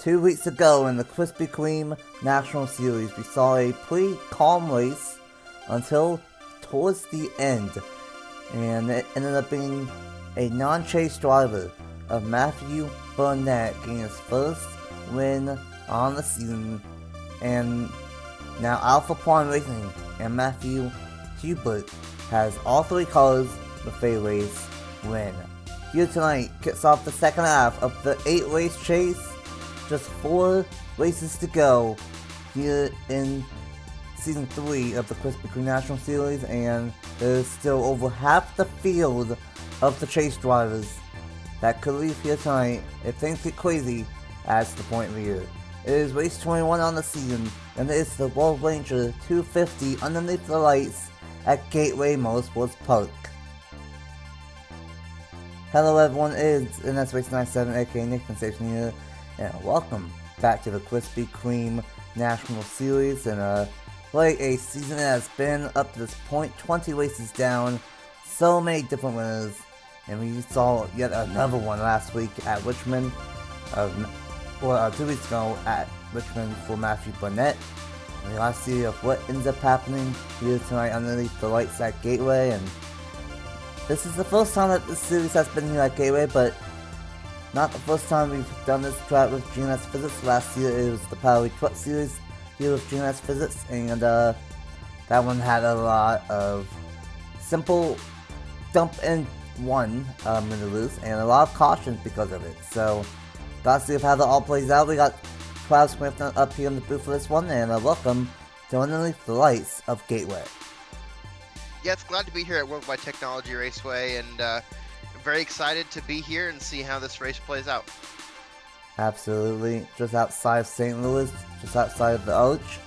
2 weeks ago in the Krispy Kreme National Series, we saw a pretty calm race until towards the end, and it ended up being a non-chase driver of Matthew Burnett getting his first win on the season, and now Alpha Prime Racing and Matthew Hubert has all three cars with a race win. Here tonight kicks off the second half of the 8-race chase. Just 4 races to go here in Season 3 of the Krispy Kreme National Series, and there's still over half the field of the chase drivers that could leave here tonight if things get crazy as the point leader. It is race 21 on the season, and it is the World Ranger 250 underneath the lights at Gateway Motorsports Park. Hello everyone, it's NS Race 97, aka Nathan Stapleton here, and welcome back to the Krispy Kreme National Series. And what a season it has been up to this point. 20 races down, so many different winners, and we saw yet another one last week at Richmond, 2 weeks ago at Richmond for Matthew Burnett. And we gotta see what ends up happening here tonight underneath the lights at Gateway. And this is the first time that this series has been here at Gateway, but not the first time we've done this track with GNS Physics. Last year it was the Power Truck Series here with GNS Physics, and that one had a lot of simple dump and one maneuvers and a lot of cautions because of it. So, gotta see how that all plays out. We got Travis Smith up here in the booth for this one, and welcome to underneath the lights of Gateway. Yes, glad to be here at Worldwide Technology Raceway, and very excited to be here and see how this race plays out. Absolutely, just outside of St. Louis, just outside of the Arch,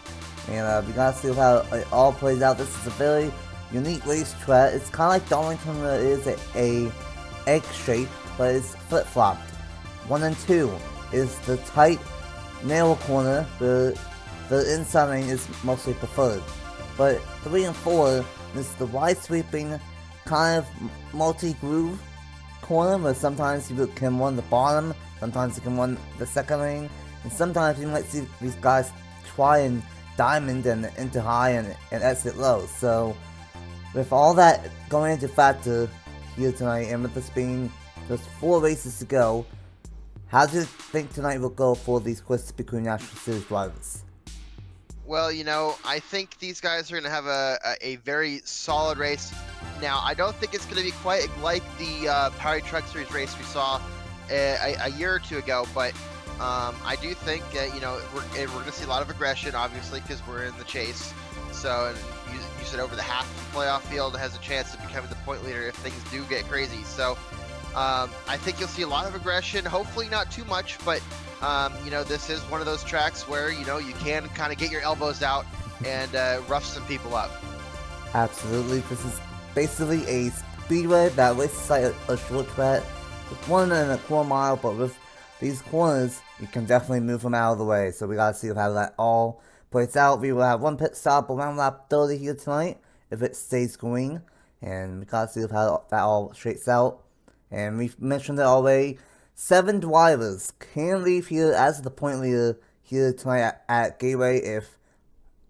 and we gotta see how it all plays out. This is a very unique racetrack. It's kind of like Darlington, where it is a egg shape, but it's flip-flopped. 1 and 2 is the tight narrow corner, where the inside lane is mostly preferred, but 3 and 4 is the wide sweeping kind of multi-groove corner, where sometimes you can run the bottom, sometimes you can run the second lane, and sometimes you might see these guys try and diamond and into high and exit low. So with all that going into factor here tonight, and with this being just 4 races to go, how do you think tonight will go for these Krispy Kreme National Series drivers? Well, you know, I think these guys are going to have a very solid race. Now, I don't think it's going to be quite like the Power Truck Series race we saw a year or two ago, but I do think, you know, we're going to see a lot of aggression, obviously, because we're in the chase. So, and you said over the half of the playoff field has a chance of becoming the point leader if things do get crazy. So, I think you'll see a lot of aggression, hopefully not too much, but you know, this is one of those tracks where, you know, you can kind of get your elbows out and rough some people up. Absolutely, this is basically a speedway that races like a short track with 1.25 mile, but with these corners, you can definitely move them out of the way. So we gotta see how that all plays out. We will have one pit stop around lap 30 here tonight if it stays green, and we gotta see how that all shakes out. And we've mentioned it already, 7 drivers can leave here as the point leader here tonight at Gateway if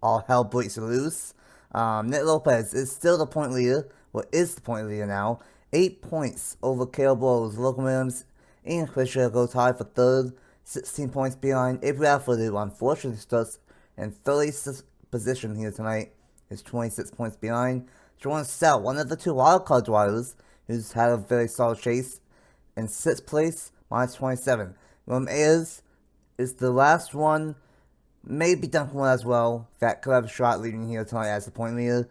all hell breaks loose. Nick Lopez is still the point leader, or is the point leader now. 8 points over Caleb Rose. Logan Williams and Fisher go tied for 3rd, 16 points behind. Avery Alford, who unfortunately starts in 36th position here tonight, is 26 points behind. Jordan Stout, one of the 2 wildcard drivers, who's had a very solid chase, in 6th place, minus 27. William Ayers is the last one, maybe Duncan Will as well, that could have a shot leading here tonight as the point leader.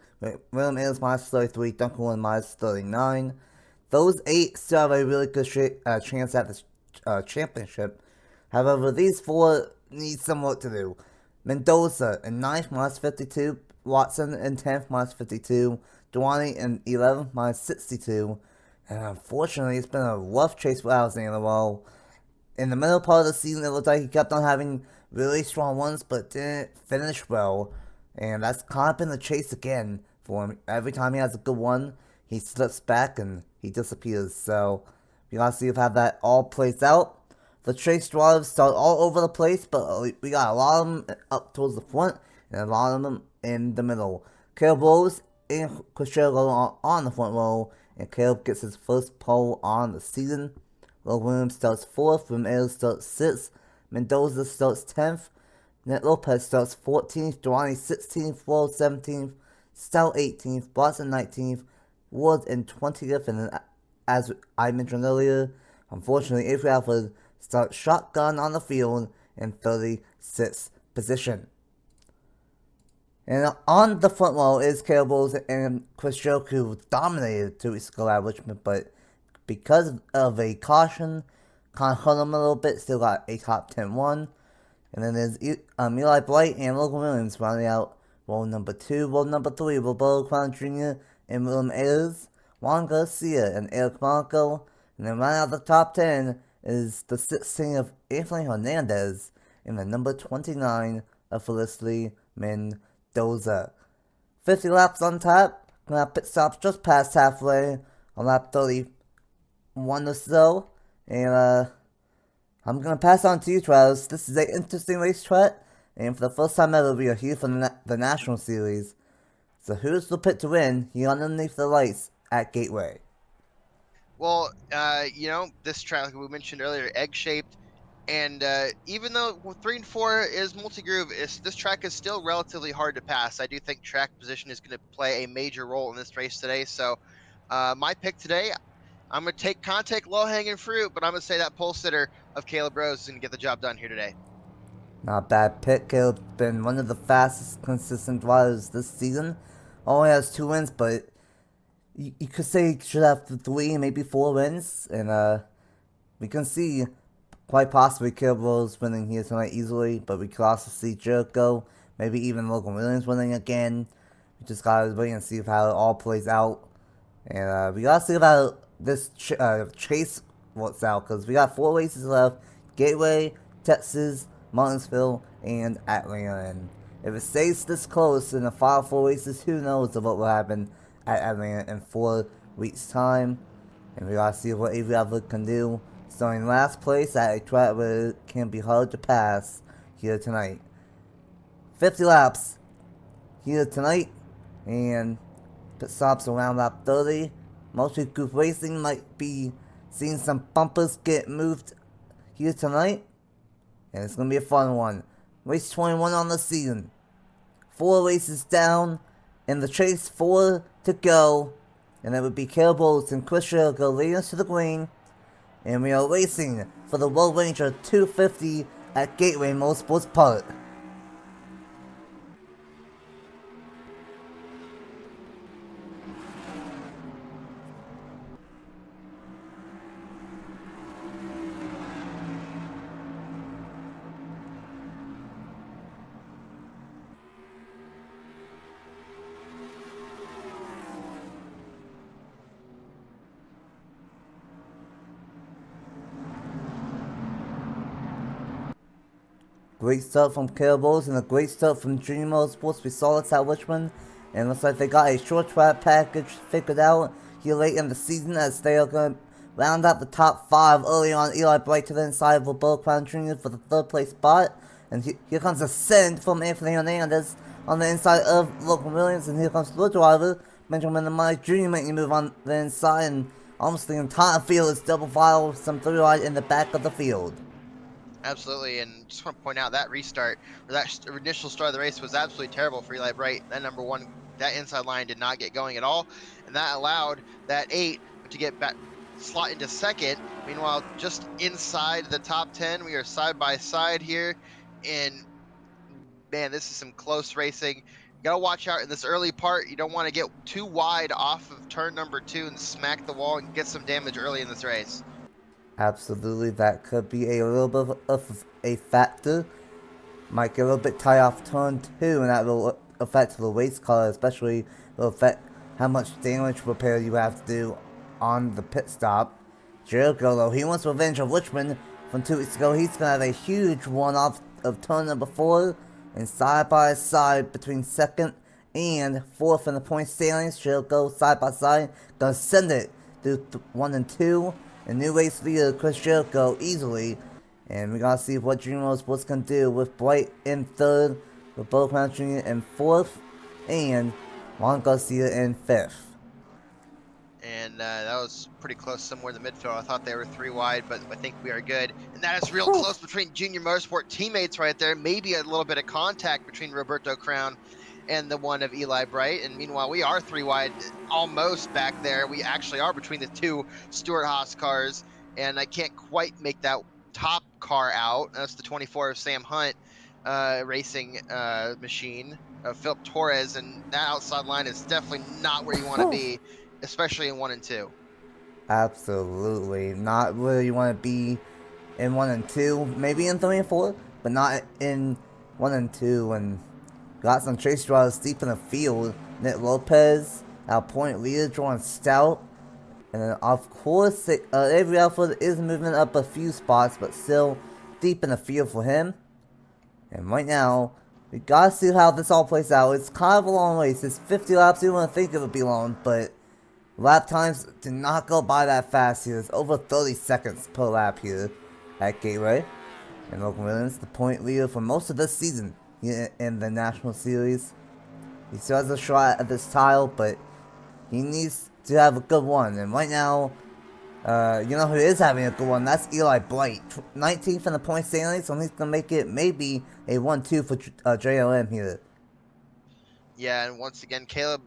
William Ayers minus 33, Duncan Will minus 39. Those 8 still have a really good chance at the championship. However, these 4 need some work to do. Mendoza in 9th, minus 52. Watson in 10th, minus 52. Duani in 11th, minus 62. And unfortunately, it's been a rough chase for Alex Anilwell. In the middle part of the season, it looked like he kept on having really strong ones, but didn't finish well. And that's kind of been the chase again for him. Every time he has a good one, he slips back and he disappears. So we gotta see how that all plays out. The chase drivers start all over the place, but we got a lot of them up towards the front and a lot of them in the middle. Caleb Rose and Cristiano on the front row, and Caleb gets his first pole on the season. Logan Williams starts 4th, Ramirez starts 6th, Mendoza starts 10th, Ned Lopez starts 14th, Durrani 16th, World 17th, Stout 18th, Boston 19th, Ward in 20th, and then, as I mentioned earlier, unfortunately, Avery Alford starts shotgun on the field in 36th position. And on the front row is Caleb Rose and Chris Joke, who dominated 2 weeks ago at Richmond, but because of a caution, kind of hurt him a little bit, still got a top 10 1. And then there's Eli Blight and Logan Williams rounding out roll number 2. Roll number 3, Roberto Crown Jr. and Willem Ayers, Juan Garcia and Eric Marco. And then rounding out the top 10 is the 16 of Anthony Hernandez and the number 29 of Felicity Mendoza. 50 laps on tap. Gonna have pit stops just past halfway on lap 31 or so. And I'm going to pass on to you, Travis. This is an interesting racetrack, and for the first time ever, we are here for the National Series. So who's the pit to win here underneath the lights at Gateway? Well, this track, like we mentioned earlier, egg-shaped, and even though 3 and 4 is multi-groove, this track is still relatively hard to pass. I do think track position is going to play a major role in this race today. So my pick today, I'm going to take low-hanging fruit, but I'm going to say that pole sitter of Caleb Rose is going to get the job done here today. Not a bad pick. Caleb's been one of the fastest consistent drivers this season. Only has 2 wins, but you could say he should have 3, maybe 4 wins. And we can see quite possibly Caleb Rose winning here tonight easily, but we could also see Jericho, maybe even Logan Williams winning again. We just gotta wait and see how it all plays out. And we gotta see about this chase works out, because we got 4 races left: Gateway, Texas, Martinsville, and Atlanta. And if it stays this close in the final 4 races, who knows what will happen at Atlanta in 4 weeks' time. And we gotta see what Avery Alford can do, starting last place at a track where it can be hard to pass here tonight. 50 laps here tonight, and pit stops around lap 30. Multi-group racing might be seeing some bumpers get moved here tonight, and it's going to be a fun one. Race 21 on the season. 4 races down, in the chase 4 to go, and it would be Caleb Rose and Chris Jericho leading us to the green, and we are racing for the World Ranger 250 at Gateway Motorsports Park. Great start from Caleb Rose and a great start from Junior Motorsports. We saw this at Richmond, and it looks like they got a short track package figured out here late in the season, as they are going to round out the top 5 early on. Eli Bright to the inside of Roberto Crown Jr. for the 3rd place spot. And here comes a send from Anthony Hernandez on the inside of Logan Williams, and here comes the driver, Benjamin Amari Jr. making a move on the inside, and almost the entire field is double file with some 3 wide in the back of the field. Absolutely, and just want to point out that restart, or that initial start of the race was absolutely terrible for Eli Bright. That number 1, that inside line did not get going at all, and that allowed that 8 to get back, slot into 2nd. Meanwhile, just inside the top 10, we are side by side here, and man, this is some close racing. You gotta watch out in this early part. You don't want to get too wide off of turn number 2 and smack the wall and get some damage early in this race. Absolutely, that could be a little bit of a factor. Might get a little bit tight off turn 2, and that will affect the race car, especially will affect how much damage repair you have to do on the pit stop. Jericho, though, he wants revenge of Richmond from 2 weeks ago. He's going to have a huge one off of turn number 4, and side by side between 2nd and 4th in the point standings. Jericho side by side, going to send it through 1 and 2. And new race leader Chris Jericho easily And we gotta see what Junior Motorsports can do with Blight in third, with Bo Clown Jr. in fourth, and Juan Garcia in fifth. And that was pretty close somewhere in the midfield. I thought they were 3 wide, but I think we are good. And that is real Whew. close between Junior Motorsport teammates right there. Maybe a little bit of contact between Roberto Crown and the one of Eli Bright. And meanwhile, we are 3 wide almost back there. We actually are between the two Stuart Haas cars. And I can't quite make that top car out. That's the 24 of Sam Hunt racing machine of Philip Torres. And that outside line is definitely not where you want to be, especially in 1 and 2. Absolutely. Not where you want to be in 1 and 2, maybe in 3 and 4, but not in 1 and 2. And got some chase drivers deep in the field. Nick Lopez, our point leader, Jordan Stout. And then, of course, Avery Alford is moving up a few spots, but still deep in the field for him. And right now, we gotta see how this all plays out. It's kind of a long race. It's 50 laps. You wouldn't think it would be long, but lap times do not go by that fast here. It's over 30 seconds per lap here at Gateway. And Logan Williams, the point leader for most of this season here in the National Series. He still has a shot at this title, but he needs to have a good one. And right now, you know who is having a good one? That's Eli Blight. 19th in the point standings, so he's going to make it maybe a 1-2 for JLM here. Yeah, and once again, Caleb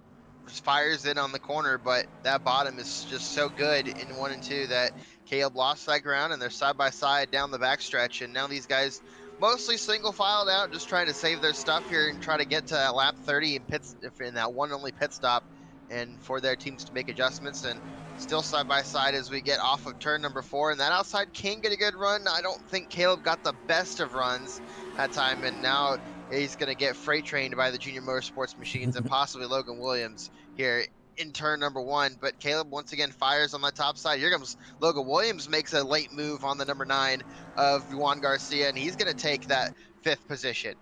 fires in on the corner, but that bottom is just so good in 1 and 2 that Caleb lost that ground, and they're side by side down the backstretch. And now these guys mostly single filed out, just trying to save their stuff here and try to get to lap 30 in pits, in that one only pit stop, and for their teams to make adjustments. And still side by side as we get off of turn number 4, and that outside can get a good run. I don't think Caleb got the best of runs that time, and now he's going to get freight trained by the Junior Motorsports machines and possibly Logan Williams here in turn number 1. But Caleb once again fires on the top side. Here comes Logan Williams, makes a late move on the number 9 of Juan Garcia, and he's going to take that 5th position.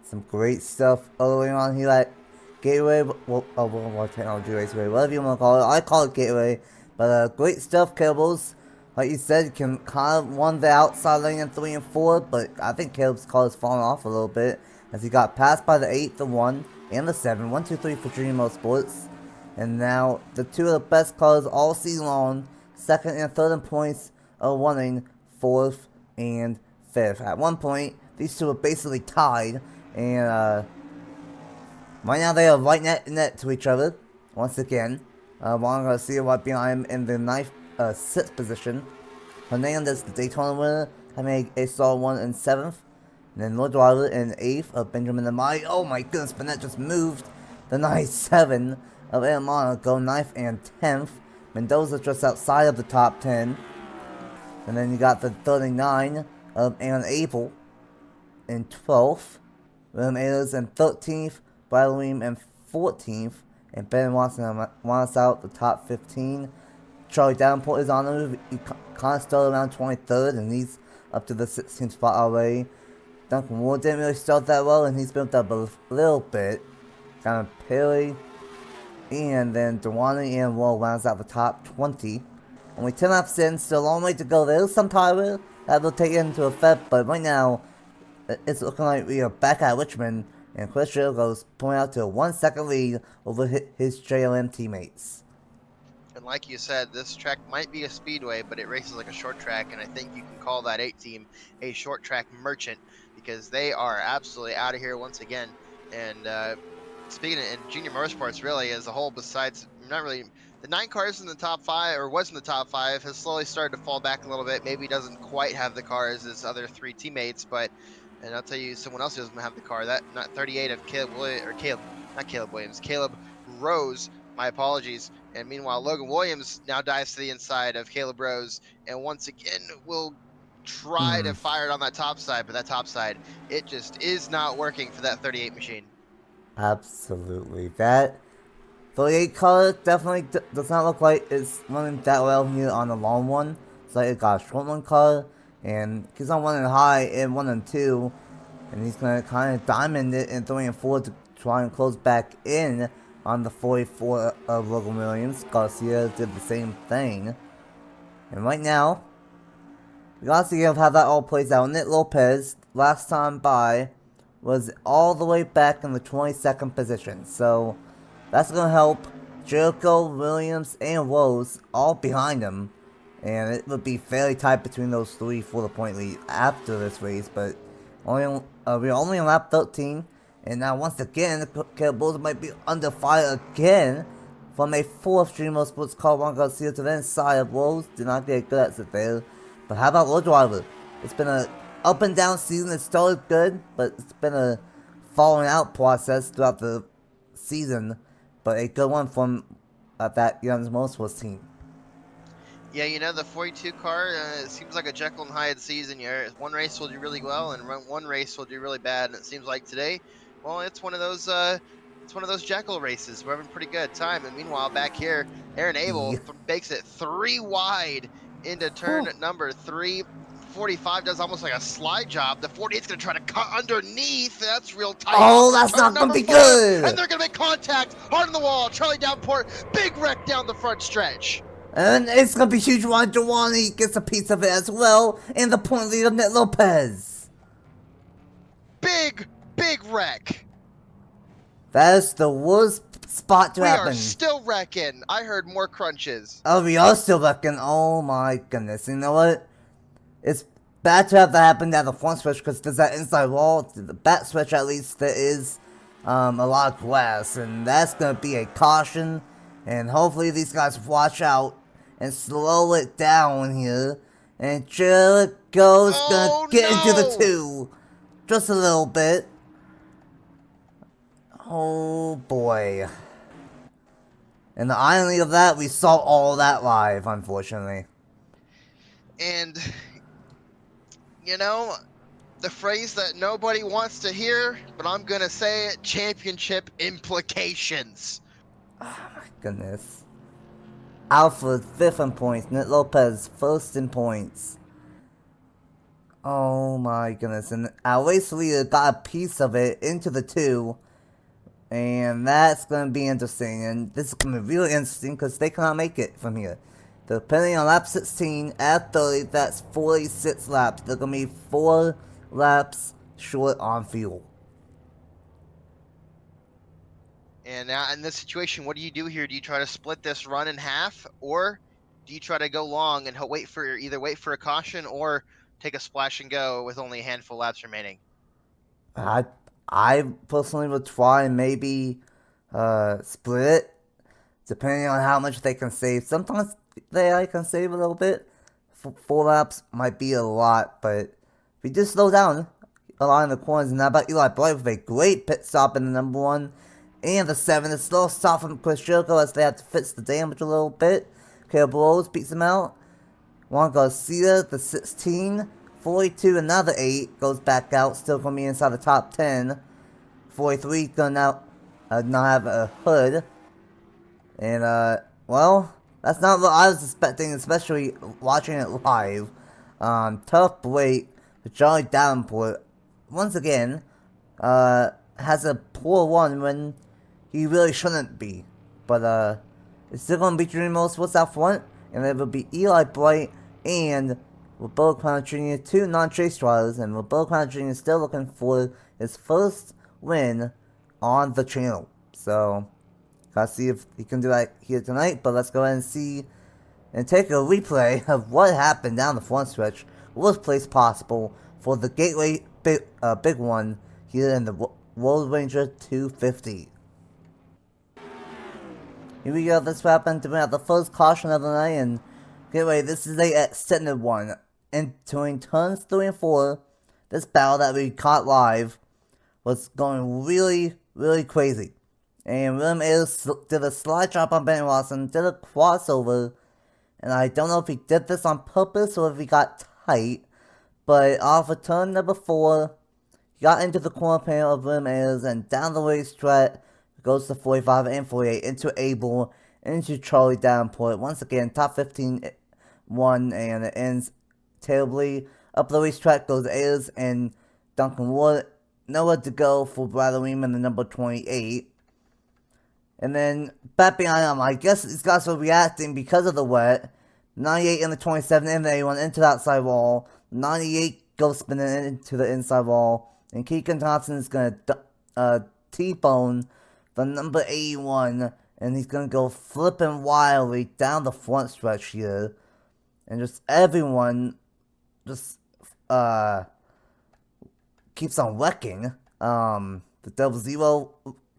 Some great stuff early on here at Gateway, World Technology Raceway, whatever you want to call it. I call it Gateway, but great stuff, Caleb's. Like you said, can kind of won the outside lane in 3 and 4, but I think Caleb's car has fallen off a little bit as he got passed by the 8, the 1, and the 7. 1, 2, 3 for Junior Motorsports. And now the two of the best cars all season long, 2nd and 3rd in points, are running 4th and 5th. At one point, these two are basically tied, and right now they are right net to each other once again. Juan Garcia right behind him in the 6th position. Hernandez, the Daytona winner, having a solid 1 in 7th. And then Lord Driver in 8th of Benjamin Amai. Oh my goodness, but that just moved. The 9-7 of El Monaco, 9th and 10th. Mendoza just outside of the top 10. And then you got the 39 of Aaron Abel in 12th. William Ayers in 13th. Bradley in 14th. And Ben Watson wants out the top 15. Charlie Davenport is on the move. He kind of started around 23rd, and he's up to the 16th spot already. Duncan Ward didn't really start that well, and he's built up a little bit. Kind of Perry. And then Dewani and Wall rounds out the top 20. Only 10 laps in, still a long way to go. There's some tire that will take into effect, but right now, it's looking like we are back at Richmond, and Chris Jericho's pulling out to a 1-second lead over his JLM teammates. And like you said, this track might be a speedway, but it races like a short track, and I think you can call that 8 team a short track merchant because they are absolutely out of here once again. And speaking of Junior Motorsports, really as a whole, besides not really the 9 cars in the top 5 or was in the top 5 has slowly started to fall back a little bit. Maybe doesn't quite have the cars as other 3 teammates, but and I'll tell you someone else who doesn't have the car. That not 38 of Caleb Rose. My apologies. And meanwhile, Logan Williams now dives to the inside of Caleb Rose, and once again will try to fire it on that top side, but that top side, it just is not working for that 38 machine. Absolutely. That 38 car definitely does not look like it's running that well here on the long one. It's like it got a short one car, and he's on running high in 1 and 2, and he's going to kind of diamond it in 3 and 4 to try and close back in on the 44 of Logan Williams. Garcia did the same thing. And right now, We gotta see how that all plays out. Nick Lopez, last time by, was all the way back in the 22nd position. So that's gonna help Jericho, Williams, and Rose all behind him. And it would be fairly tight between those three for the point lead after this race. But we're only on lap 13. And now once again, the Caleb Bulls might be under fire again from a fourth Dream Motorsports car. Juan Garcia to the inside of Rose. Did not get a good exit there. But how about Road Driver? It's been a up and down season. It started good, but it's been a falling out process throughout the season. But a good one from that Young's Motorsports team. Yeah, you know, the 42 car seems like a Jekyll and Hyde season. One race will do really well, and one race will do really bad. And it seems like today, well, it's one of those Jekyll races. We're having pretty good time. And meanwhile, back here, Aaron Abel makes it 3 wide into turn number 3. 45 does almost like a slide job. The 48's going to try to cut underneath. That's real tight. Oh, that's not going to be good. And they're going to make contact. Hard on the wall. Charlie Downport. Big wreck down the front stretch. And it's going to be huge. Juan Giovanni gets a piece of it as well. And the point lead of Nick Lopez. Big wreck. That is the worst spot to happen. We are still wrecking. I heard more crunches. Oh, we are still wrecking. Oh my goodness. You know what? It's bad to have that happen at the front stretch because there's that inside wall. The back stretch, at least, there is a lot of glass. And that's going to be a caution. And hopefully these guys watch out and slow it down here. And Jericho's going to get into the 2. Just a little bit. Oh boy. And the irony of that, we saw all that live, unfortunately. And, you know, the phrase that nobody wants to hear, but I'm going to say it, championship implications. Oh my goodness. Alfred 5th in points, Nick Lopez 1st in points. Oh my goodness. And our race leader got a piece of it into the 2. And that's going to be interesting. And this is going to be really interesting because they cannot make it from here. Depending on lap 16 at 30, that's 46 laps. They're going to be 4 laps short on fuel. And now in this situation, what do you do here? Do you try to split this run in half, or do you try to go long and either wait for a caution or take a splash and go with only a handful of laps remaining? I personally would try and maybe split it, depending on how much they can save. Sometimes they can save a little bit. 4 laps might be a lot, but if we just slow down a lot in the corners, and how about Eli Bright with a great pit stop in the number 1 and the 7. A slow stop from Chris Jericho as they have to fix the damage a little bit. Caleb Rose beats him out. Juan Garcia, the 16. 42, another 8, goes back out, still going to be inside the top 10. 43 going to now have a hood. And, well, that's not what I was expecting, especially watching it live. Tough break for Charlie Davenport. Once again, has a poor one when he really shouldn't be. But, it's still going to be Dream Motorsports out front, and it will be Eli Bright and Roberto Clown Jr., 2 non-chase drivers, and Roberto Clown Jr. is still looking for his first win on the channel. So, gotta see if he can do that here tonight, but let's go ahead and see and take a replay of what happened down the front stretch. Worst place possible for the Gateway big one here in the World Ranger 250. Here we go, this happened to bring out the first caution of the night, and Gateway, this is a extended one. Entering turns 3 and 4, this battle that we caught live was going really, really crazy. And William Ayers did a slide drop on Benny Lawson, did a crossover, and I don't know if he did this on purpose or if he got tight, but off of turn number 4, he got into the corner panel of William Ayers, and down the racetrack goes to 45 and 48, into Abel, into Charlie Davenport. Once again, top 15 won, and it ends terribly. Up the racetrack goes Ayers and Duncan Wood. Nowhere to go for Bradley Weeman, the number 28. And then back behind him, I guess these guys were reacting because of the wet. 98 in the 27 in the A1 into the outside wall. 98 goes spinning into the inside wall. And Keegan Thompson is going to T-bone the number 81. And he's going to go flipping wildly down the front stretch here. And just everyone just keeps on wrecking. The Double Zero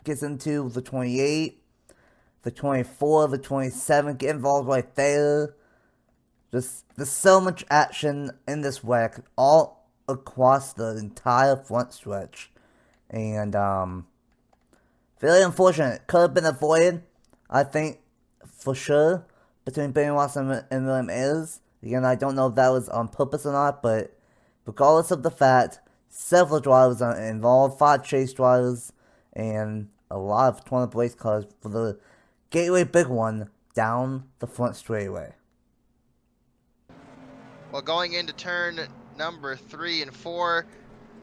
gets into the 28. The 24, the 27 get involved right there. Just, there's so much action in this wreck all across the entire front stretch. And, very unfortunate. Could have been avoided, I think, for sure, between Benny Watson and William Ayers. Again, I don't know if that was on purpose or not, but regardless of the fact, several drivers are involved, 5 chase drivers, and a lot of tournament race cars for the Gateway Big One down the front straightaway. Well, going into turn number 3 and 4,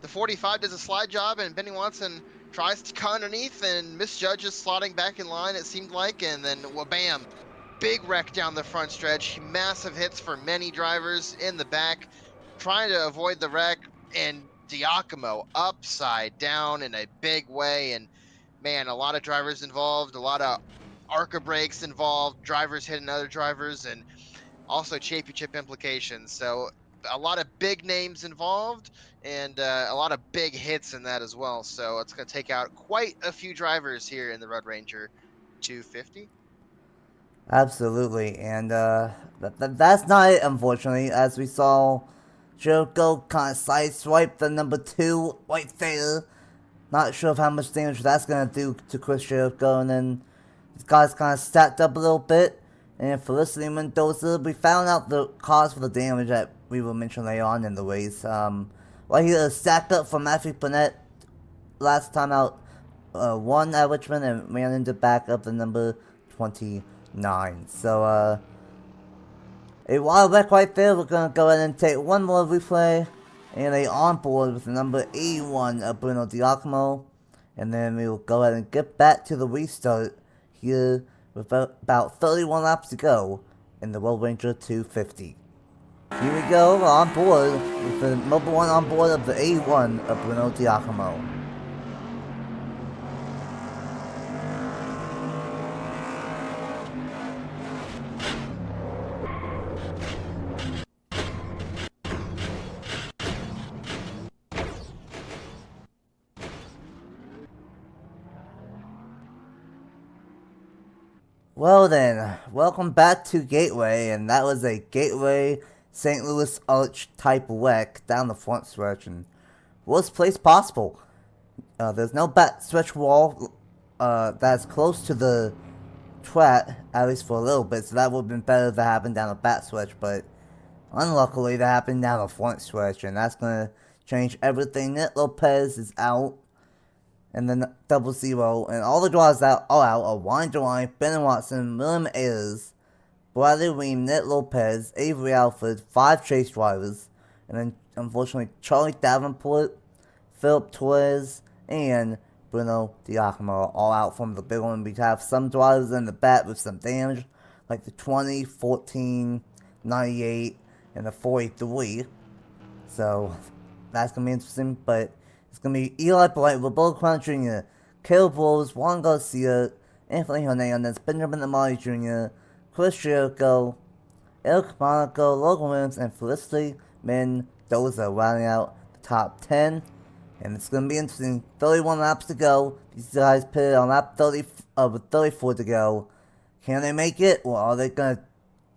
the 45 does a slide job, and Benny Watson tries to cut underneath and misjudges slotting back in line, it seemed like, and then wha-bam, big wreck down the front stretch, massive hits for many drivers in the back, trying to avoid the wreck, and Giacomo upside down in a big way, and man, a lot of drivers involved, a lot of ARCA brakes involved, drivers hitting other drivers, and also championship implications. So a lot of big names involved, and a lot of big hits in that as well. So it's going to take out quite a few drivers here in the Red Ranger 250. Absolutely, and that's not it, unfortunately, as we saw Jericho kind of sideswipe the number 2 right there. Not sure of how much damage that's going to do to Chris Jericho, and then these guys kind of stacked up a little bit. And Felicity Mendoza, we found out the cause for the damage that we will mention later on in the race. Right here, stacked up from Matthew Burnett last time out, won at Richmond and ran into back up the number 29. So, a wild wreck right there. We're going to go ahead and take one more replay. And a onboard with the number 81 of Bruno Giacomo. And then we will go ahead and get back to the restart here with about 31 laps to go in the Red Ranger 250. Here we go, on board with the number 1 on board of the A1 of Bruno Giacomo. Well then, welcome back to Gateway, and that was a Gateway St. Louis Arch type wreck down the front stretch, and worst place possible. There's no back stretch wall that's close to the track, at least for a little bit, so that would have been better if that happened down the back stretch, but unluckily that happened down the front stretch, and that's going to change everything. Nick Lopez is out. And then Double Zero, and all the drivers that are out are Wayne DeWine, Ben Watson, William Ayers, Bradley Weem, Nick Lopez, Avery Alford, 5 chase drivers, and then unfortunately Charlie Davenport, Philip Torres, and Bruno Giacomo are all out from the big one. We have some drivers in the back with some damage, like the 20, 14, 98, and the 43. So that's going to be interesting, but it's going to be Eli Bright, Roberto Crown Jr., Caleb Rose, Juan Garcia, Anthony Hernandez, Benjamin Amari Jr., Chris Jericho, Eric Monaco, Logan Williams, and Felicity Mendoza rounding out the top 10. And it's going to be interesting. 31 laps to go. These guys pitted on lap 30, with 34 to go. Can they make it? Or are they going to...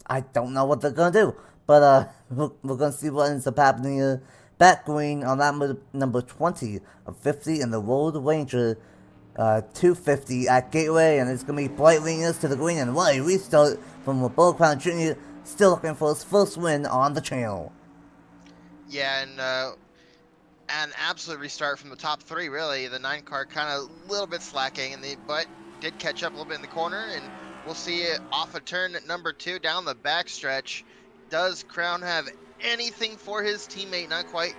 I don't know what they're going to do. But we're going to see what ends up happening here. Back green on lap number 20 of 50 in the Red Ranger 250 at Gateway. And it's going to be bright leaners to the green. And what a restart from Roberto Crown Jr. Still looking for his first win on the channel. Yeah, and an absolute restart from the top 3, really. The 9 car kind of a little bit slacking, but did catch up a little bit in the corner, and we'll see it off of turn number 2 down the backstretch. Does Crown have anything for his teammate? Not quite.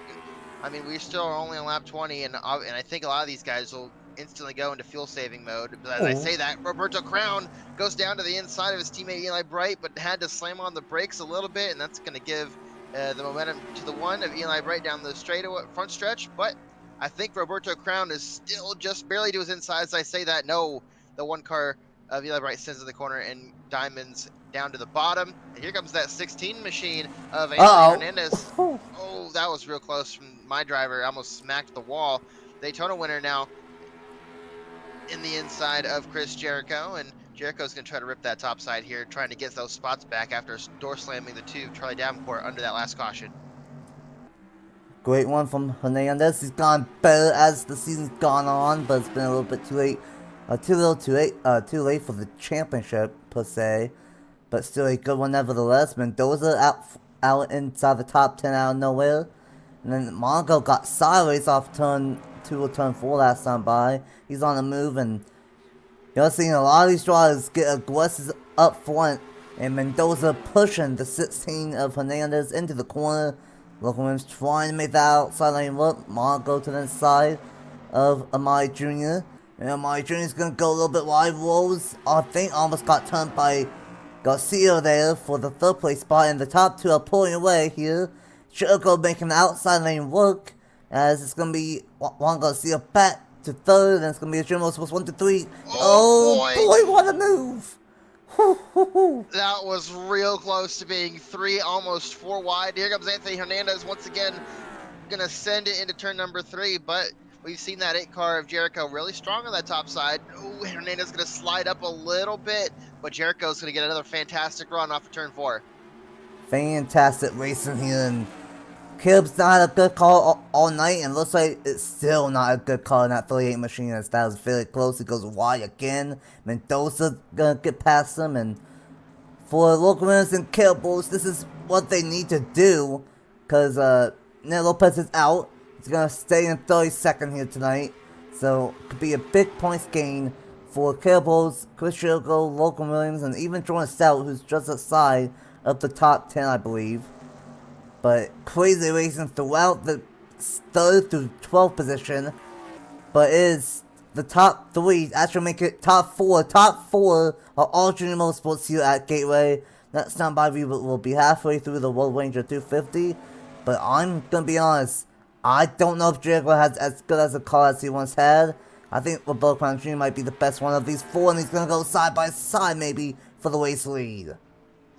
I mean, we still are only on lap 20, and I think a lot of these guys will instantly go into fuel saving mode. But as I Oh, say that, Roberto Crown goes down to the inside of his teammate Eli Bright, but had to slam on the brakes a little bit, and that's going to give the momentum to the one of Eli Bright down the straightaway front stretch. But I think Roberto Crown is still just barely to his inside. As I say that, no, the one car of Eli Bright sends in the corner and diamonds down to the bottom. And here comes that 16 machine of Anthony Hernandez. uh-oh. Oh, that was real close from my driver. I almost smacked the wall. Daytona winner now in the inside of Chris Jericho, and Jericho's going to try to rip that top side here, trying to get those spots back after door slamming the two of Charlie Davenport under that last caution. Great one from Hernandez. He's gone better as the season's gone on, but it's been a little bit too late. Too late for the championship per se, but still a good one nevertheless. Mendoza out inside the top 10 out of nowhere, and then Monaco got sideways off turn 2 or turn 4 last time by. He's on the move, and you're seeing a lot of these drivers get aggressive up front, and Mendoza pushing the 16 of Hernandez into the corner. Local Williams trying to make that outside lane look. Monaco to the inside of Amari Jr. And Amari Jr. is going to go a little bit wide. Rose, I think, almost got turned by Garcia there for the third place spot. And the top two are pulling away here. Jericho making the outside lane work, as it's going to be Juan Garcia back to third. And it's going to be a Jim Sports 1 to 3. Oh boy, what a move! That was real close to being 3, almost 4 wide. Here comes Anthony Hernandez once again, gonna send it into turn number 3, but we've seen that 8 car of Jericho really strong on that top side. Ooh, Hernandez gonna slide up a little bit, but Jericho's gonna get another fantastic run off of turn 4. Fantastic racing here, and Caleb's not a good call all night, and looks like it's still not a good call in that 38 machine, as that was very close. He goes wide again. Mendoza gonna get past him, and for local winners and Caleb Bulls, this is what they need to do, because Ned Lopez is out. He's gonna stay in 32nd here tonight, so it could be a big points gain for Caleb Bulls, Chris Jericho, Logan Williams, and even Jordan Stout, who's just outside of the top 10, I believe. But crazy racing throughout the 3rd through 12th position. But it is the top 3 actually make it top 4. Top 4 are all junior motorsports here at Gateway. Next time by we will be halfway through the World Ranger 250. But I'm gonna be honest, I don't know if Jericho has as good as a car as he once had. I think Roberto Crown Jr. might be the best one of these 4, and he's gonna go side by side maybe for the race lead.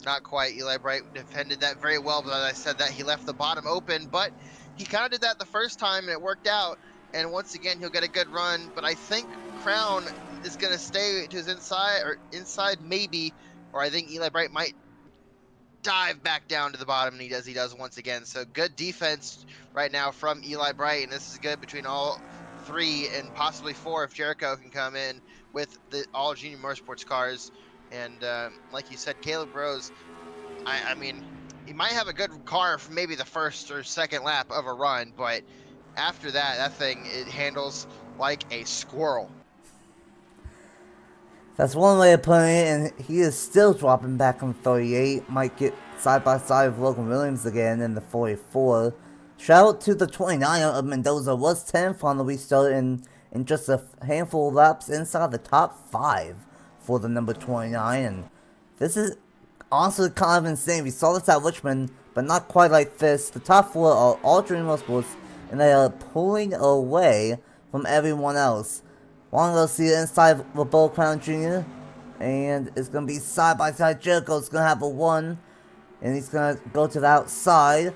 Not quite. Eli Bright defended that very well, but as I said that, he left the bottom open, but he kind of did that the first time and it worked out, and once again he'll get a good run. But I think Crown is going to stay to his inside maybe, or I think Eli Bright might dive back down to the bottom, and he does once again. So good defense right now from Eli Bright, and this is good between all 3 and possibly 4 if Jericho can come in with the all junior motorsports cars. And like you said, Caleb Rose, I mean, he might have a good car for maybe the first or second lap of a run, but after that, that thing, it handles like a squirrel. That's one way of putting it, and he is still dropping back on 38. Might get side by side with Logan Williams again in the 44. Shout out to the 29 of Mendoza, was 10th on the restart in just a handful of laps inside the top 5 for the number 29. And this is honestly kind of insane. We saw this at Richmond, but not quite like this. The top 4 are all Dream Motorsports, and they are pulling away from everyone else. Juan Garcia inside Roberto Crown Jr. And it's going to be side by side. Jericho's going to have a 1. And he's going to go to the outside.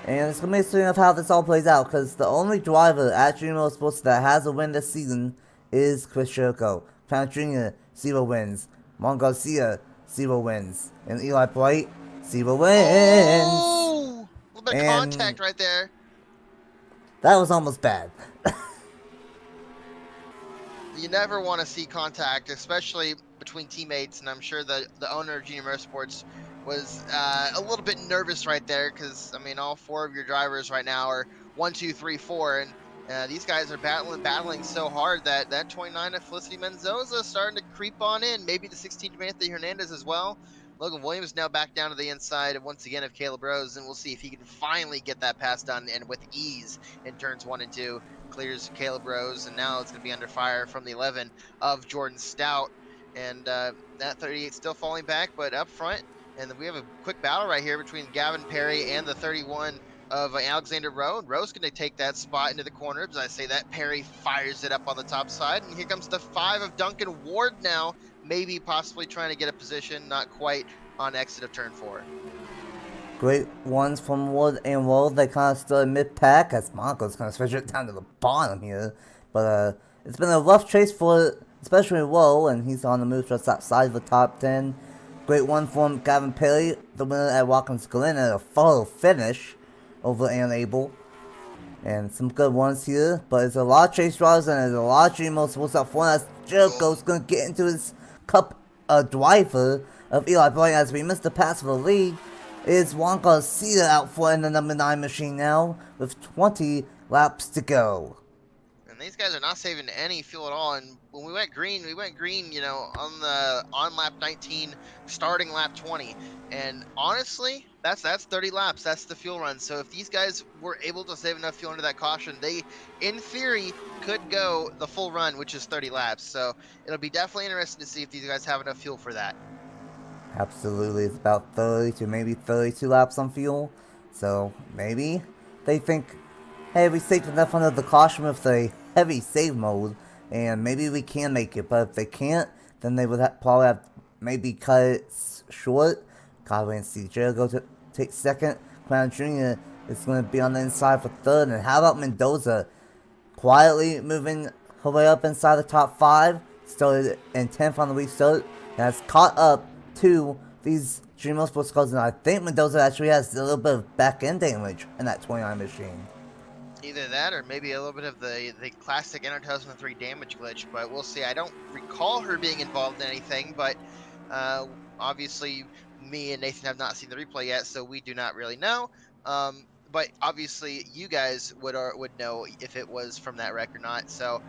And it's going to be interesting of how this all plays out, because the only driver at Dream Motorsports that has a win this season is Chris Jericho. Crown Jr., 0 wins. Juan Garcia, 0 wins. And Eli Bright, 0 wins. Oh! A little bit of contact right there. That was almost bad. You never want to see contact, especially between teammates, and I'm sure the owner of Junior Motorsports was a little bit nervous right there, because, I mean, all 4 of your drivers right now are 1, 2, 3, 4, and these guys are battling so hard that 29 of Felicity Mendoza is starting to creep on in. Maybe the 16 of Anthony Hernandez as well. Logan Williams now back down to the inside once again of Caleb Rose, and we'll see if he can finally get that pass done and with ease in turns 1 and 2. Clears Caleb Rose, and now it's going to be under fire from the 11 of Jordan Stout. And that 38 still falling back, but up front. And we have a quick battle right here between Gavin Perry and the 31 of Alexander Rowe. Rowe's going to take that spot into the corner. As I say that, Perry fires it up on the top side. And here comes the 5 of Duncan Ward now, maybe possibly trying to get a position, not quite on exit of turn 4. Great ones from Wood and Roll. They kind of stood mid-pack as Monko's kind of switch it down to the bottom here. But it's been a rough chase for especially Roll, and he's on the move just outside of the top 10. Great one from Gavin Perry, the winner at Watkins Glen, at a photo finish over Ann Abel. And some good ones here, but it's a lot of chase draws and there's a lot of Dream Motorsports up front as Jericho's going to get into his cup driver of Eli Bright as we missed the pass for the lead. Is Juan Garcia out front in the number 9 machine now with 20 laps to go. And these guys are not saving any fuel at all. And when we went green, you know, on lap 19, starting lap 20. And honestly, that's 30 laps. That's the fuel run. So if these guys were able to save enough fuel into that caution, they, in theory, could go the full run, which is 30 laps. So it'll be definitely interesting to see if these guys have enough fuel for that. Absolutely, it's about 30 to maybe 32 laps on fuel. So maybe they think, hey, we saved enough under the caution with the heavy save mode, and maybe we can make it. But if they can't, then they would probably have maybe cut it short. Godwin and C. Jericho to take second. Crown Jr. is going to be on the inside for third. And how about Mendoza quietly moving her way up inside the top 5? Started in 10th on the restart. And has caught up to these Dream Motorsports cars. And I think Mendoza actually has a little bit of back end damage in that 29 machine. Either that or maybe a little bit of the classic NR2003 damage glitch, but we'll see. I don't recall her being involved in anything, but obviously me and Nathan have not seen the replay yet, so we do not really know. But obviously you guys would know if it was from that wreck or not. So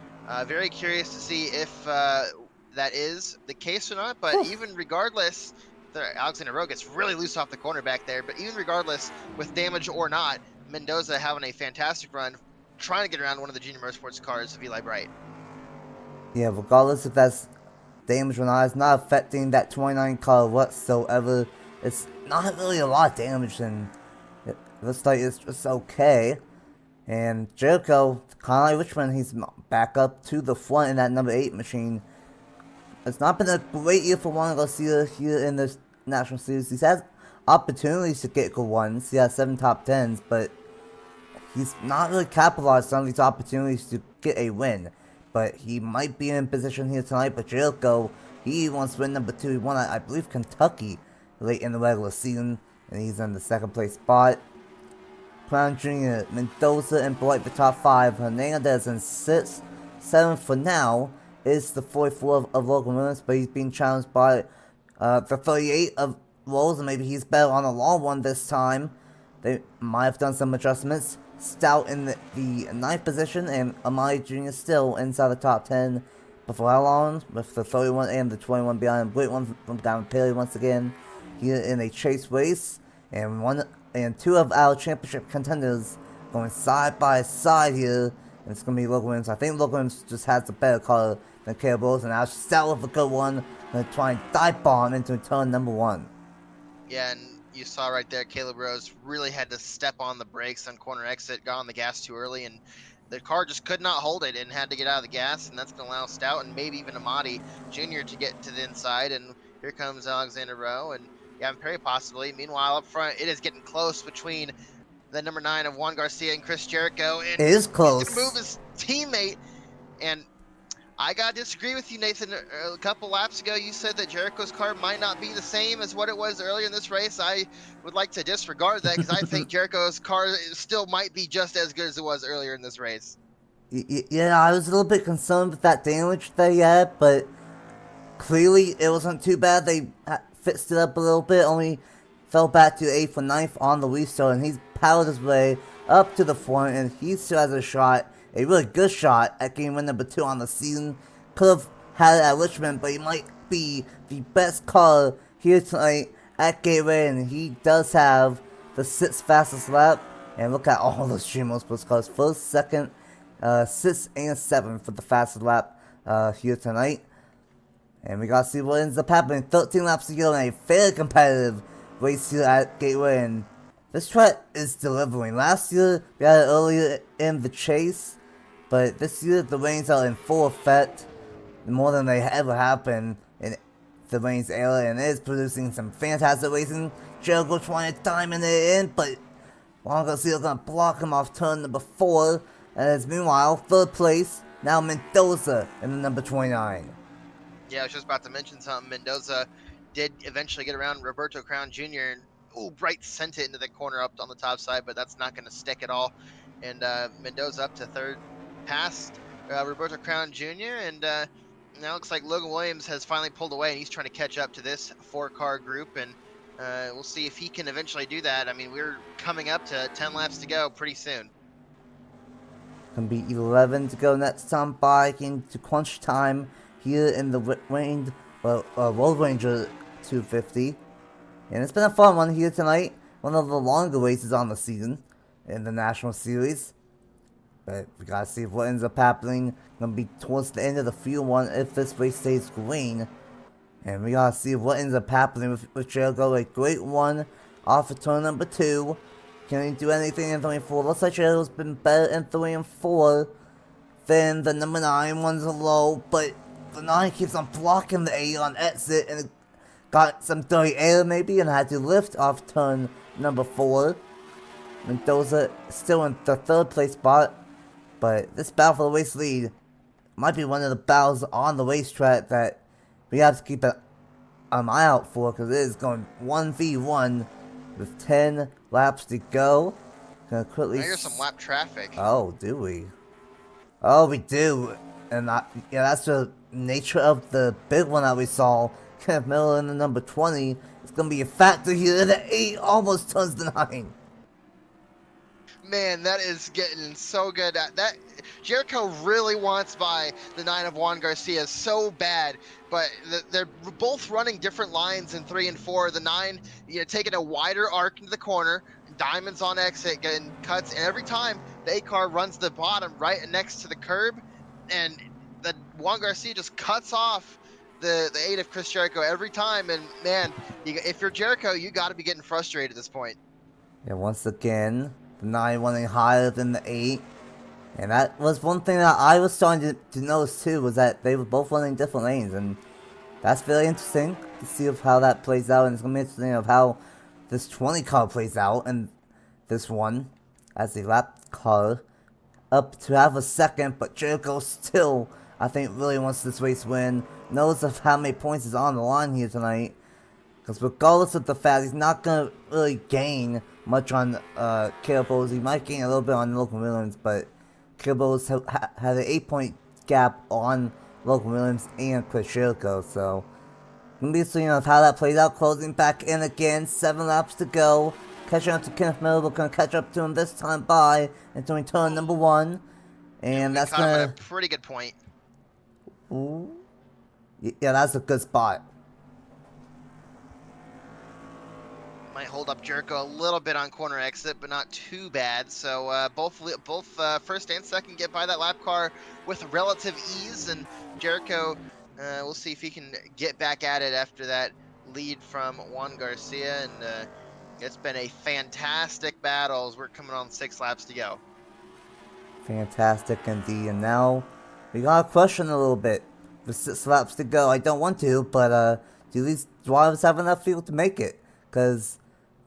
very curious to see if that is the case or not. But even regardless, Alexander Rowe gets really loose off the corner back there. But even regardless, with damage or not, Mendoza having a fantastic run, trying to get around one of the Junior Motorsports cars of Eli Bright. Yeah, regardless if that's damage or not, it's not affecting that 29 car whatsoever. It's not really a lot of damage, and it looks like it's just okay. And Jericho, kind of like Richmond, he's back up to the front in that number 8 machine. It's not been a great year for Juan Garcia here in the National Series. He's had opportunities to get good ones. He has 7 top 10s, but he's not really capitalized on these opportunities to get a win. But he might be in position here tonight. But Jericho, he wants to win number 2. He won, I believe, Kentucky late in the regular season, and he's in the 2nd place spot. Crown Jr., Mendoza, and Bright the top 5. Hernandez in 6th. 7th for now is the 44 of Logan Williams, but he's being challenged by the 38 of Rolls, and maybe he's better on a long one this time. They might have done some adjustments. Stout in the 9th position, and Amari Jr. still inside the top 10. But for how long? With the 31 and the 21 behind. Great one from Gavin Perry once again here in a chase race. And 2 of our championship contenders going side by side here. And it's going to be Logan Williams. I think Logan Williams just has a better car than Caleb Rose. And now Stout with a good one. Going to try and dive bomb into turn number 1. Yeah, and you saw right there, Caleb Rose really had to step on the brakes on corner exit, got on the gas too early, and the car just could not hold it and had to get out of the gas, and that's going to allow Stout and maybe even Amati Jr. to get to the inside. And here comes Alexander Rowe and Gavin Perry possibly. Meanwhile, up front, it is getting close between the number 9 of Juan Garcia and Chris Jericho. And it is close. He's going to move his teammate, and I gotta disagree with you, Nathan. A couple laps ago, you said that Jericho's car might not be the same as what it was earlier in this race. I would like to disregard that because I think Jericho's car still might be just as good as it was earlier in this race. Yeah, I was a little bit concerned with that damage they had, but clearly it wasn't too bad. They fixed it up a little bit, only fell back to 8th or 9th on the restart, and he's powered his way up to the front, and he still has a shot. A really good shot at game win number 2 on the season. Could have had it at Richmond, but he might be the best car here tonight at Gateway, and he does have the 6th fastest lap. And look at all those Dream Motorsports cars. First, second, 6th, and 7th for the fastest lap here tonight. And we gotta see what ends up happening. 13 laps to go in a fairly competitive race here at Gateway. And this track is delivering. Last year, we had it earlier in the chase. But this year, the rains are in full effect. More than they ever have been in the rains era. And it is producing some fantastic racing. Jericho trying to diamond it in. But Juan Garcia gonna block him off turn number 4. And as meanwhile, 3rd place. Now Mendoza in the number 29. Yeah, I was just about to mention something. Mendoza did eventually get around Roberto Crown Jr. and right sent it into the corner up on the top side, but that's not going to stick at all. And Mendoza up to 3rd, past Roberto Crown Jr. And now it looks like Logan Williams has finally pulled away, and he's trying to catch up to this 4-car group. And we'll see if he can eventually do that. I mean, we're coming up to 10 laps to go pretty soon. Gonna be 11 to go next time by, into crunch time here in the Road Ranger 250. And it's been a fun one here tonight. One of the longer races on the season in the National Series. But we gotta see what ends up happening. Gonna be towards the end of the field one if this race stays green. And we gotta see what ends up happening with Jericho. A great one off of turn number 2. Can he do anything in 3 and 4? Looks like Jericho's been better in 3 and 4 than the number 9 ones low. But the 9 keeps on blocking the 8 on exit and got some dirty air maybe and had to lift off turn number 4. Mendoza still in the 3rd place spot. But this battle for the race lead might be one of the battles on the racetrack that we have to keep an eye out for, because it is going 1v1 with 10 laps to go. Gonna quickly. Now here's some lap traffic. Oh, do we? Oh, we do. And yeah, that's the nature of the big one that we saw. Kenneth Miller in the number 20. It's gonna be a factor here. The 8 almost turns the 9. Man, that is getting so good. That Jericho really wants by the 9 of Juan Garcia so bad, but they're both running different lines in 3 and 4. The 9, taking a wider arc into the corner, diamonds on exit, getting cuts, and every time the 8 car runs the bottom right next to the curb, and the Juan Garcia just cuts off the 8 of Chris Jericho every time. And man, if you're Jericho, you got to be getting frustrated at this point. Yeah, once again, the 9 running higher than the 8. And that was one thing that I was starting to notice too, was that they were both running different lanes. And that's very interesting to see of how that plays out. And it's going to be interesting of how this 20 car plays out. And this one, as the lap car, up to have a second. But Jericho still, I think, really wants this race win. Knows of how many points is on the line here tonight. Because regardless of the fact, he's not going to really gain much on Caleb Bowles. He might gain a little bit on Logan Williams, but Caleb Bowles had an 8-point gap on Logan Williams and Chris Jericho. So, going to be seeing of how that plays out. Closing back in again. 7 laps to go. Catching up to Kenneth Miller. We're going to catch up to him this time by entering turn number 1. And that's going to... a pretty good point. Ooh. Yeah, that's a good spot. Might hold up Jericho a little bit on corner exit, but not too bad. So both first and second get by that lap car with relative ease, and Jericho, we'll see if he can get back at it after that lead from Juan Garcia. And it's been a fantastic battle as we're coming on 6 laps to go. Fantastic indeed. And now we got a question a little bit. With 6 laps to go, I don't want to, but do these drivers have enough fuel to make it? Because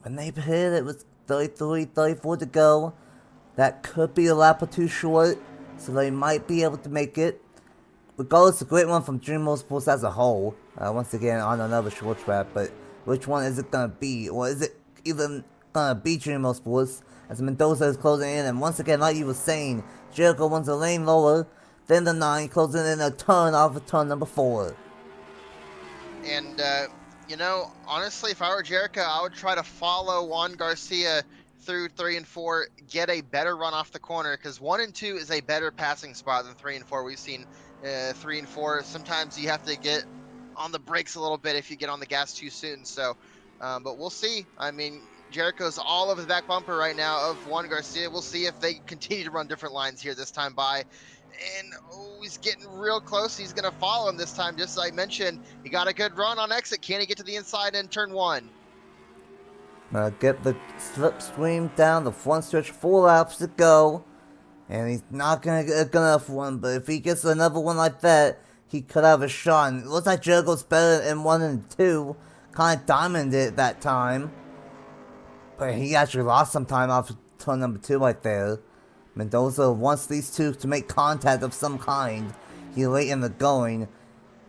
when they hit, it was 33, 34 to go. That could be a lap or 2 short, so they might be able to make it. Regardless, a great one from Dream Motorsports as a whole. Once again, on another short track, but which one is it going to be? Or is it even going to be Dream Motorsports? As Mendoza is closing in, and once again, like you were saying, Jericho wants a lane lower than the 9, closing in a turn off of turn number 4. And, honestly, if I were Jericho, I would try to follow Juan Garcia through 3 and 4, get a better run off the corner, because 1 and 2 is a better passing spot than 3 and 4. We've seen 3 and 4. Sometimes you have to get on the brakes a little bit if you get on the gas too soon. So But we'll see. I mean, Jericho's all over the back bumper right now of Juan Garcia. We'll see if they continue to run different lines here this time by. And he's getting real close. He's going to follow him this time. Just as I mentioned, he got a good run on exit. Can he get to the inside in turn one? Get the slipstream down the front stretch, 4 laps to go. And he's not gonna get a good enough one, but if he gets another one like that, he could have a shot. And it looks like Jericho's better in 1 and 2. Kind of diamonded it that time. But he actually lost some time off turn number 2 right there. Mendoza wants these two to make contact of some kind. He's late in the going.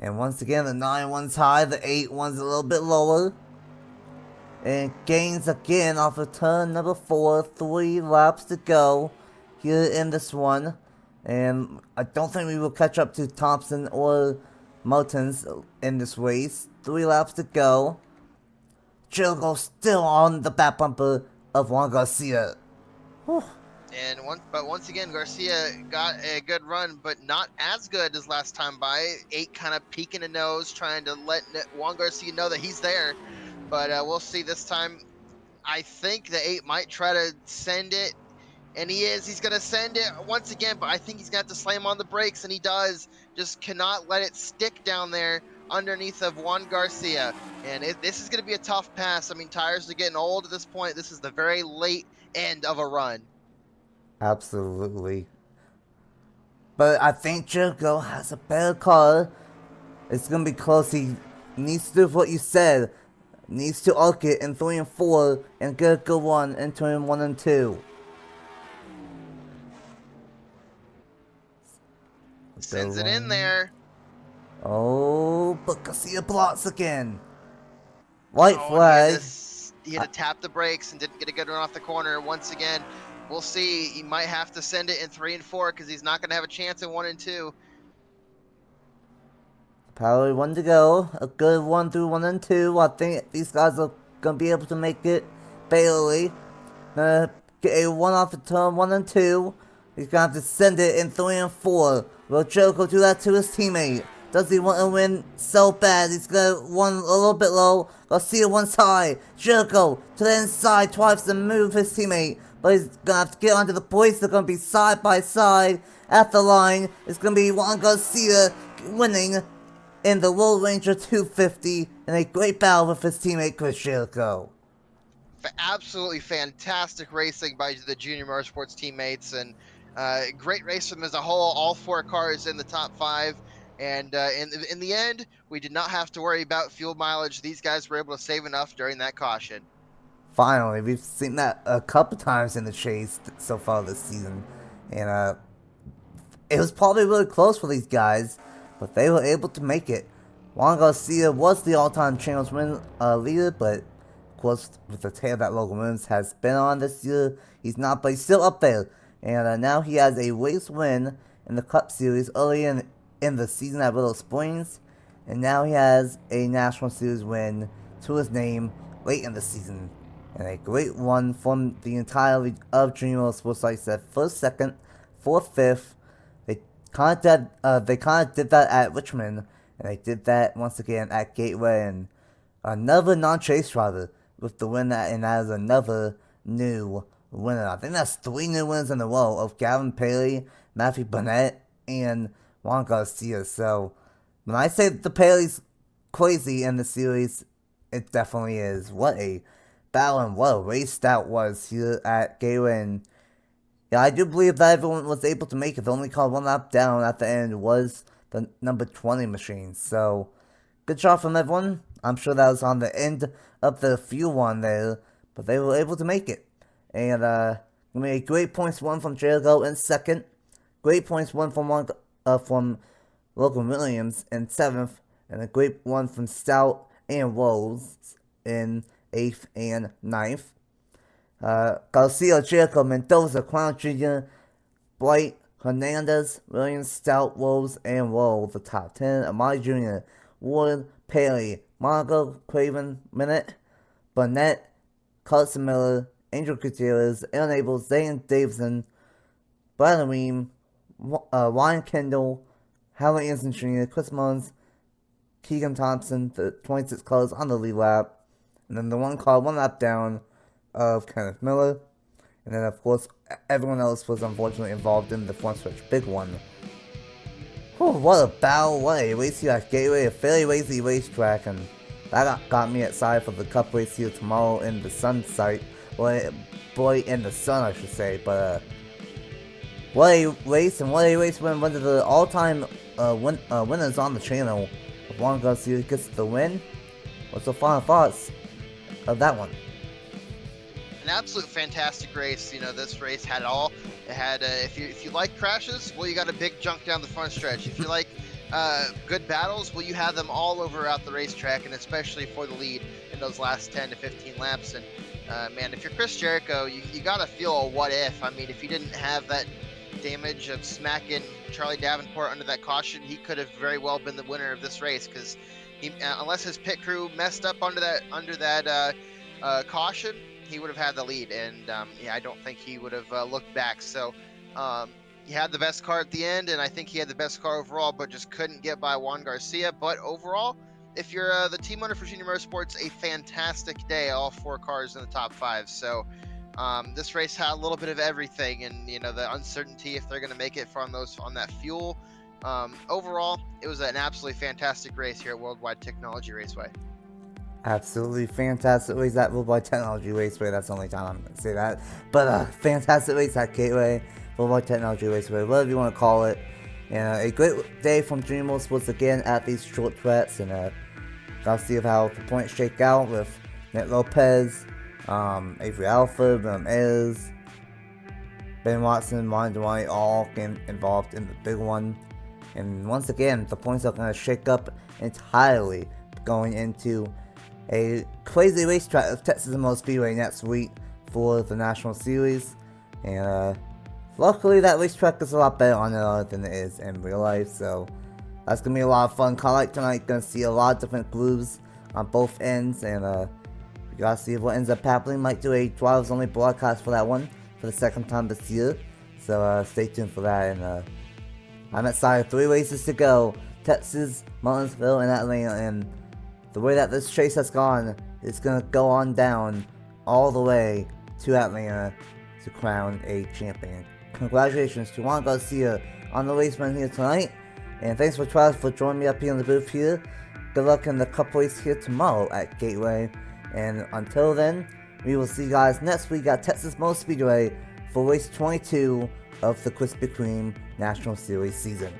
And once again, the 9-1's high, the 8-1's a little bit lower. And gains again off of turn number 4, 3 laps to go here in this one. And I don't think we will catch up to Thompson or Mertens in this race. 3 laps to go. Jericho still on the back bumper of Juan Garcia. Whew. And once again, Garcia got a good run, but not as good as last time by. 8 kind of peeking the nose, trying to let Juan Garcia know that he's there. But we'll see this time. I think the 8 might try to send it, and he is. He's going to send it once again, but I think he's going to have to slam on the brakes, and he does. Just cannot let it stick down there underneath of Juan Garcia. And this is going to be a tough pass. I mean, tires are getting old at this point. This is the very late end of a run. Absolutely. But I think Jericho has a better car. It's going to be close. He needs to do what you said. Needs to arc it in 3 and 4 and get a good one in turn 1 and 2. Sends it in there. Oh, but Garcia blocks again. White flag. He had to tap the brakes and didn't get a good run off the corner. Once again, we'll see. He might have to send it in 3 and 4 because he's not going to have a chance in 1 and 2. Probably 1 to go. A good 1 through 1 and 2. I think these guys are going to be able to make it barely. Get a 1 off the turn 1 and 2. He's going to have to send it in 3 and 4. Will Jericho do that to his teammate? Does he want to win so bad? He's going to one a little bit low. Garcia one side. Jericho to the inside twice to move his teammate. But he's going to have to get onto the points. They're going to be side by side. At the line, it's going to be Juan Garcia winning in the World Ranger 250 in a great battle with his teammate Chris Jericho. Absolutely fantastic racing by the Junior Motorsports teammates, and great race from as a whole. All 4 cars in the top 5, and in the end, we did not have to worry about fuel mileage. These guys were able to save enough during that caution. Finally, we've seen that a couple times in the chase so far this season, and it was probably really close for these guys, but they were able to make it. Juan Garcia was the all-time Challenge win leader, but of course, with the tail that Logan Williams has been on this year, he's not, but he's still up there. And now he has a race win in the Cup Series early in the season at Willow Springs, and now he has a National Series win to his name late in the season. And a great one from the entire league of Junior Motorsports, like I said, first, second, fourth, fifth. They kind of did that at Richmond, and they did that once again at Gateway, and another non-chase driver with the win, and that is another new winner. I think that's 3 new wins in a row of Gavin Paley, Matthew Burnett, and Juan Garcia. So when I say the Paley's crazy in the series, it definitely is. What a battle and what a race that was here at Gateway. And yeah, I do believe that everyone was able to make it. The only car 1 lap down at the end was the number 20 machine. So good job from everyone. I'm sure that was on the end of the fuel one there, but they were able to make it. And we made great points won from Jericho in second, great points won from Logan Williams in 7th, and a great one from Stout and Rose in 8th and 9th. Garcia, Jericho, Mendoza, Crown Jr., Bright, Hernandez, Williams, Stout, Rose, and Roll, the top 10. Amari Jr., Ward, Paley, Monaco, Craven, Minute, Burnett, Carson Miller, Angel Gutierrez, Aaron Abel, Zane Davidson, Brandon Ream, Ryan Kendall, Howard Anderson Jr., Chris Mullins, Keegan Thompson, the 26 cars on the lead lap. and then the one car one lap down of Kenneth Miller, and then of course everyone else was unfortunately involved in the front stretch big one. Whew, what a battle, what a race here at Gateway, a fairly lazy racetrack, and that got me excited for the Cup race here tomorrow in the sun site, boy, in the sun I should say, but what a race, and what a race when one of the all-time winners on the channel, Juan Garcia, gets the win. What's the final thoughts of that one? An absolute fantastic race. You know, this race had it all. It had if you like crashes, well, you got a big junk down the front stretch. If you like good battles, well, you have them all over out the racetrack, and especially for the lead in those last 10 to 15 laps. And man, if you're Chris Jericho, you gotta feel a what if. I mean, if you didn't have that damage of smacking Charlie Davenport under that caution, he could have very well been the winner of this race, because he, unless his pit crew messed up under that caution, he would have had the lead. And yeah, I don't think he would have looked back. So he had the best car at the end, and I think he had the best car overall, but just couldn't get by Juan Garcia. But overall, if you're the team owner for Junior Motorsports, a fantastic day. All 4 cars in the top 5. So this race had a little bit of everything, and you know, the uncertainty if they're going to make it on that fuel. Overall, it was an absolutely fantastic race here at Worldwide Technology Raceway. Absolutely fantastic race at Worldwide Technology Raceway. That's the only time I'm going to say that. But fantastic race at Gateway, Worldwide Technology Raceway, whatever you want to call it. And a great day from Junior Motorsports again at these short tracks. And gotta see how the points shake out with Nick Lopez, Avery Alford, Ayers, Ben Watson, Ryan DeWine all getting involved in the big one. And once again, the points are going to shake up entirely going into a crazy racetrack of Texas Motor Speedway next week for the National Series. And luckily that racetrack is a lot better on it than it is in real life, so that's going to be a lot of fun. Kind of like tonight, going to see a lot of different grooves on both ends, and we got to see what ends up happening. Might do a drivers only broadcast for that one for the second time this year, so stay tuned for that. And I'm excited. 3 races to go: Texas, Martinsville, and Atlanta. And the way that this chase has gone, it's going to go on down all the way to Atlanta to crown a champion. Congratulations to Juan Garcia on the race run here tonight. And thanks for Travis for joining me up here in the booth here. Good luck in the Cup race here tomorrow at Gateway. And until then, we will see you guys next week at Texas Motor Speedway for race 22 of the Krispy Kreme National Series season.